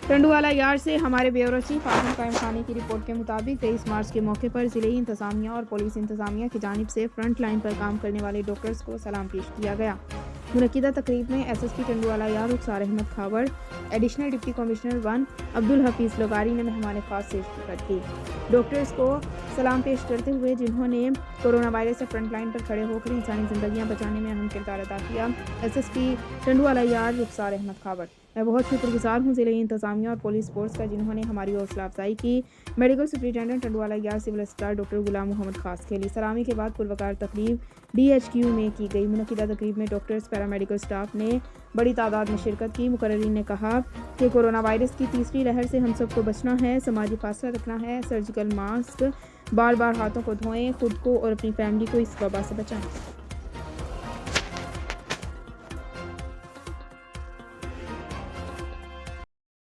ٹنڈوالا یار سے ہمارے بیورو چیف اعظم قائم خانی کی رپورٹ کے مطابق 23 مارچ کے موقع پر ضلعی انتظامیہ اور پولیس انتظامیہ کی جانب سے فرنٹ لائن پر کام کرنے والے ڈاکٹرز کو سلام پیش کیا گیا۔ منعقدہ تقریب میں S S P Tando Allahyar Rukhsar Ahmed Khawar, additional deputy commissioner 1 Abdul Hafeez لغاری نے مہمان خاص سے شرکت کی۔ ڈاکٹرز کو سلام پیش کرتے ہوئے جنہوں نے کورونا وائرس سے فرنٹ لائن پر کھڑے ہو کر انسانی زندگیاں بچانے میں اہم کردار ادا کیا، S S P Tando Allahyar Rukhsar Ahmed کھاوڑ: میں بہت شکر گزار ہوں ضلعی انتظامیہ اور پولیس فورس کا جنہوں نے ہماری حوصلہ افزائی کی۔ میڈیکل سپرنٹنڈنٹ ٹنڈوالا یار سول اسپتال ڈاکٹر غلام محمد خاص کھیلی۔ سلامی کے بعد پروقار تقریب ڈی ایچ کیو میں کی گئی۔ منعقدہ تقریب میں ڈاکٹرز، پیرامیڈیکل اسٹاف نے بڑی تعداد میں شرکت کی۔ مقررین نے کہا کہ کورونا وائرس کی تیسری لہر سے ہم سب کو بچنا ہے، سماجی فاصلہ رکھنا ہے، سرجیکل ماسک، بار بار ہاتھوں کو دھوئیں، خود کو اور اپنی فیملی کو اس وبا سے بچائیں۔